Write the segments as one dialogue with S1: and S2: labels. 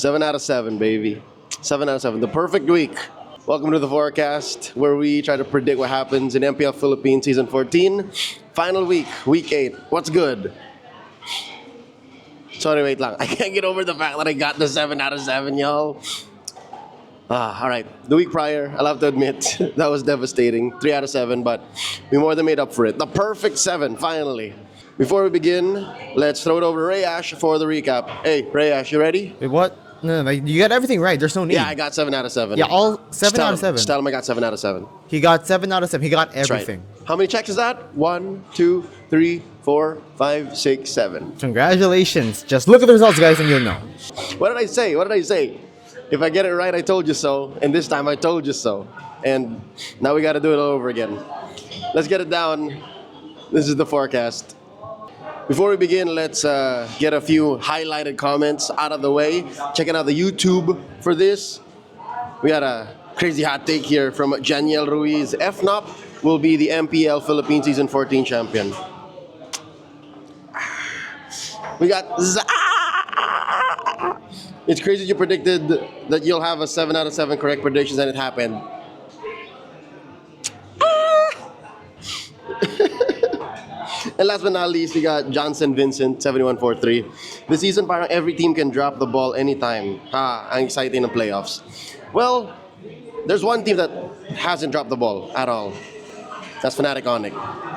S1: 7 out of 7, baby. 7 out of 7. The perfect week. Welcome to the forecast, where we try to predict what happens in MPL Philippines Season 14. Final week, Week 8. What's good? Sorry, wait lang. I can't get over the fact that I got the 7 out of 7, y'all. All right. The week prior, I'll have to admit, that was devastating. 3 out of 7, but we more than made up for it. The perfect 7, finally. Before we begin, let's throw it over to Ray Ash for the recap. Hey, Ray Ash, you ready?
S2: Wait, what? No, you got everything right. There's no need.
S1: Yeah, I got 7 out of 7.
S2: Yeah, all 7 out of 7.
S1: Just tell him I got 7 out of 7.
S2: He got 7 out of 7. He got
S1: That's right.
S2: everything.
S1: How many checks is that? 1, 2, 3, 4, 5, 6, 7.
S2: Congratulations. Just look at the results, guys, and you'll know.
S1: What did I say? What did I say? If I get it right, I told you so. And this time, I told you so. And now we got to do it all over again. Let's get it down. This is the forecast. Before we begin, let's get a few highlighted comments out of the way. Checking out the YouTube for this. We got a crazy hot take here from Janiel Ruiz. FNOP will be the MPL Philippines Season 14 champion. We got It's crazy you predicted that you'll have a 7 out of 7 correct predictions and it happened. And last but not least, we got Johnson Vincent, 7143. This season, parang every team can drop the ball anytime. Ang exciting ng playoffs. Well, there's one team that hasn't dropped the ball at all. That's Fnatic Onic.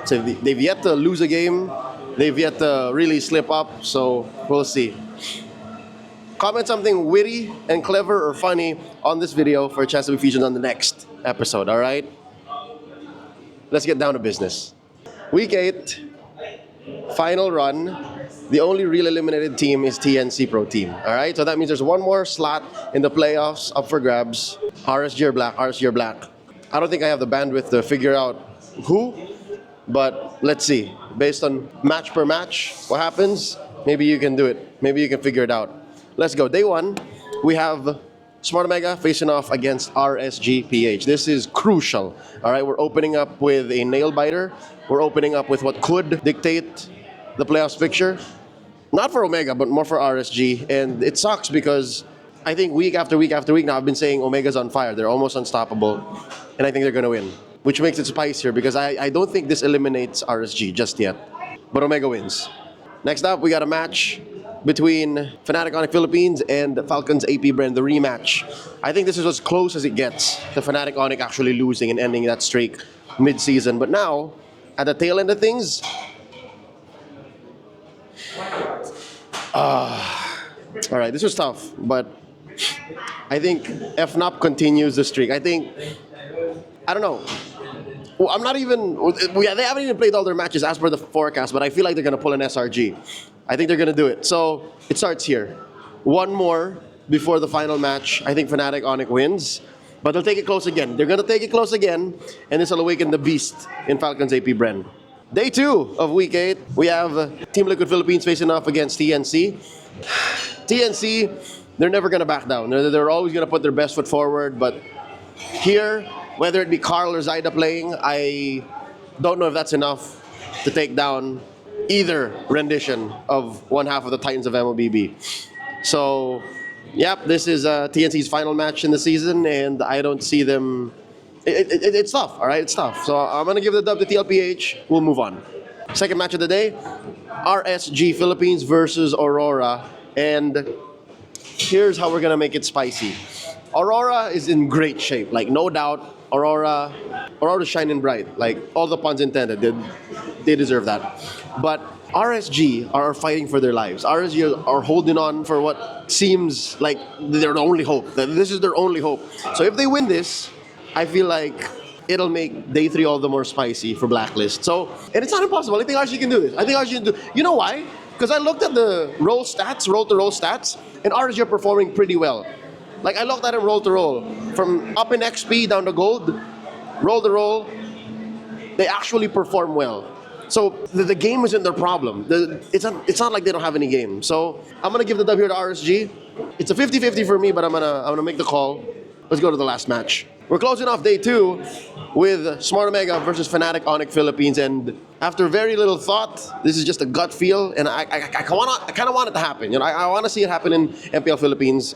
S1: So they've yet to lose a game. They've yet to really slip up. So we'll see. Comment something witty and clever or funny on this video for a chance to be featured on the next episode, all right? Let's get down to business. Week 8. Final run. The only real eliminated team is TNC Pro Team. All right, so that means there's one more slot in the playoffs up for grabs. RSG or Black, RSG or Black. I don't think I have the bandwidth to figure out who, but let's see. Based on match per match, what happens? Maybe you can do it. Maybe you can figure it out. Let's go. Day 1, we have Smart Omega facing off against RSG PH. This is crucial. All right, we're opening up with a nail biter. We're opening up with what could dictate the playoffs picture. Not for Omega, but more for RSG. And it sucks because I think week after week after week now, I've been saying Omega's on fire. They're almost unstoppable. And I think they're going to win. Which makes it spicier because I don't think this eliminates RSG just yet. But Omega wins. Next up, we got a match between Fnatic Onic Philippines and Falcons AP Bren, the rematch. I think this is as close as it gets to Fnatic Onic actually losing and ending that streak mid-season. But now, at the tail end of things, all right, this was tough, but I think FNOP continues the streak. I don't know. Well, I'm not even, they haven't even played all their matches as per the forecast, but I feel like they're going to pull an SRG. I think they're going to do it. So it starts here. One more before the final match. I think Fnatic Onic wins, but they'll take it close again. They're going to take it close again, and this will awaken the beast in Falcons AP Bren. Day 2 of Week 8, we have Team Liquid Philippines facing off against TNC. TNC, they're never going to back down. They're always going to put their best foot forward, but here, whether it be Carl or Zyda playing, I don't know if that's enough to take down either rendition of one half of the Titans of MLBB. So, yep, this is TNC's final match in the season, and I don't see them. It's tough, all right? It's tough. So I'm going to give the dub to TLPH. We'll move on. Second match of the day, RSG Philippines versus Aurora. And here's how we're going to make it spicy. Aurora is in great shape, like no doubt. Aurora's shining bright, like all the puns intended. They deserve that. But RSG are fighting for their lives. RSG are holding on for what seems like their only hope. This is their only hope. So if they win this, I feel like it'll make day 3 all the more spicy for Blacklist. So, and it's not impossible. I think RSG can do this. I think RSG can do. You know why? Because I looked at the roll to roll stats, and RSG are performing pretty well. Like, I looked at them roll to roll. From up in XP down to gold, roll to roll, they actually perform well. So the game isn't their problem. It's not like they don't have any game. So I'm going to give the dub here to RSG. It's a 50-50 for me, but I'm gonna make the call. Let's go to the last match. We're closing off day 2 with Smart Omega versus Fnatic Onic Philippines. And After very little thought, this is just a gut feel, and I kind of want it to happen. You know, I want to see it happen in MPL Philippines.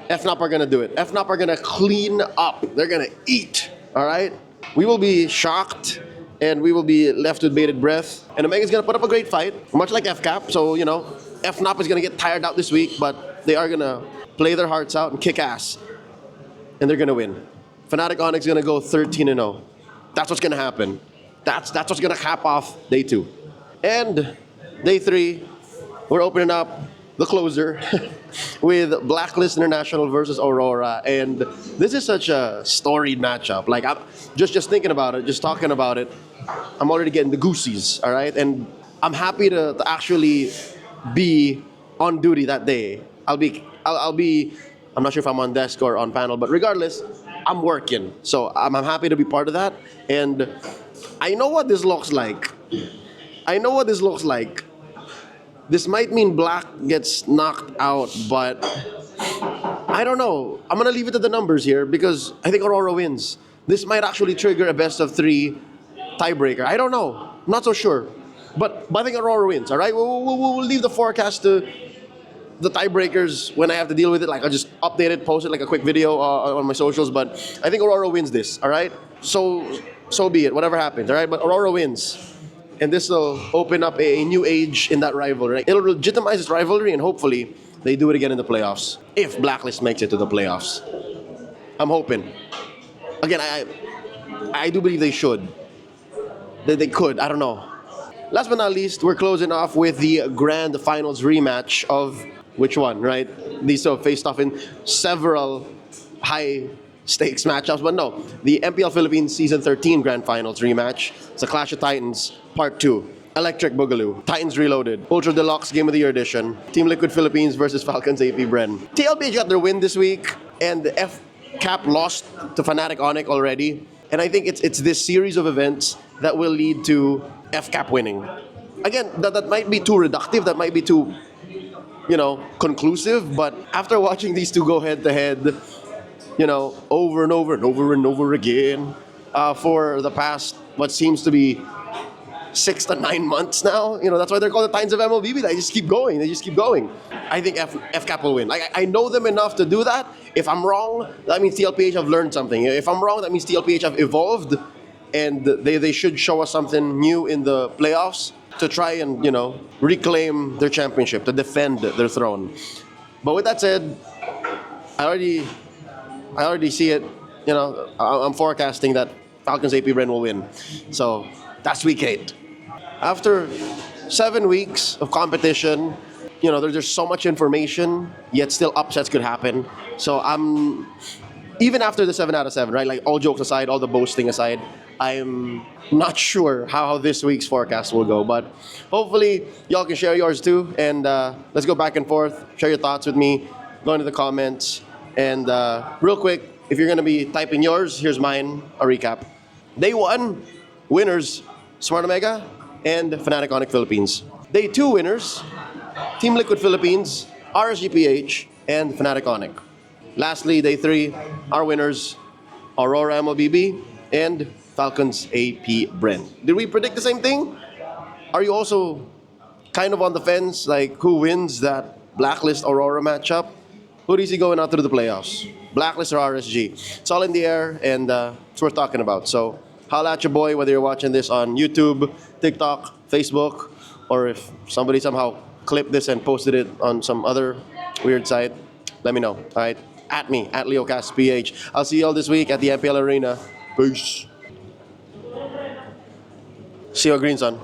S1: FNOP are gonna do it. FNOP are gonna clean up. They're gonna eat. All right. We will be shocked, and we will be left with bated breath. And Omega's gonna put up a great fight, much like FCAP. So you know, FNOP is gonna get tired out this week, but they are gonna play their hearts out and kick ass, and they're gonna win. Fnatic Onyx gonna go 13-0. That's what's gonna happen. That's what's gonna cap off day 2. And day 3, we're opening up the closer with Blacklist International versus Aurora. And this is such a storied matchup. Like, I'm just thinking about it, just talking about it, I'm already getting the goosies, all right? And I'm happy to actually be on duty that day. I'll be, I'm not sure if I'm on desk or on panel, but regardless, I'm working. So I'm happy to be part of that. And I know what this looks like. This might mean Black gets knocked out, but I don't know. I'm gonna leave it to the numbers here because I think Aurora wins. This might actually trigger a best of 3 tiebreaker. I don't know. I'm not so sure. But I think Aurora wins, all right? We'll leave the forecast to the tiebreakers when I have to deal with it. Like, I'll just update it, post it like a quick video on my socials. But I think Aurora wins this, all right? So be it, whatever happens, all right? But Aurora wins. And this will open up a new age in that rivalry. It'll legitimize this rivalry, and hopefully they do it again in the playoffs. If Blacklist makes it to the playoffs. I'm hoping. Again, I do believe they should. They could, I don't know. Last but not least, we're closing off with the Grand Finals rematch of which one, right? These have faced off in several high-stakes matchups, but no. The MPL Philippines Season 13 Grand Finals rematch. It's a Clash of Titans Part 2. Electric Boogaloo, Titans Reloaded, Ultra Deluxe Game of the Year Edition, Team Liquid Philippines versus Falcons AP Bren. TLPH got their win this week, and the FCAP lost to Fnatic Onyx already. And I think it's this series of events that will lead to FCAP winning. Again, that might be too reductive, that might be too, conclusive, but after watching these two go head-to-head, over and over and over and over again, for the past, what seems to be 6 to 9 months now, that's why they're called the Titans of MLBB. They just keep going. I think FCAP will win. I know them enough to do that. If I'm wrong, that means TLPH have learned something. If I'm wrong, that means TLPH have evolved, and they should show us something new in the playoffs to try and, reclaim their championship, to defend their throne. But with that said, I already see it. I'm forecasting that Falcons AP Bren will win. So that's week 8. After 7 weeks of competition, there's so much information, yet still upsets could happen. So I'm, even after the 7 out of 7, right? Like, all jokes aside, all the boasting aside, I'm not sure how this week's forecast will go. But hopefully, y'all can share yours too. And let's go back and forth. Share your thoughts with me. Go into the comments. And real quick, if you're going to be typing yours, here's mine, a recap. Day 1, winners, Smart Omega and Fnatic Onyx Philippines. Day 2 winners, Team Liquid Philippines, RSGPH, and Fnatic Onyx. Lastly, day 3, our winners, Aurora MLBB and Falcons AP Bren. Did we predict the same thing? Are you also kind of on the fence, like who wins that Blacklist Aurora matchup? Who do you see going out through the playoffs? Blacklist or RSG? It's all in the air, and it's worth talking about. So holla at your boy, whether you're watching this on YouTube, TikTok, Facebook, or if somebody somehow clipped this and posted it on some other weird site, let me know, all right? At me, at LeoCastPH. I'll see you all this week at the MPL Arena. Peace. See you at Green Sun.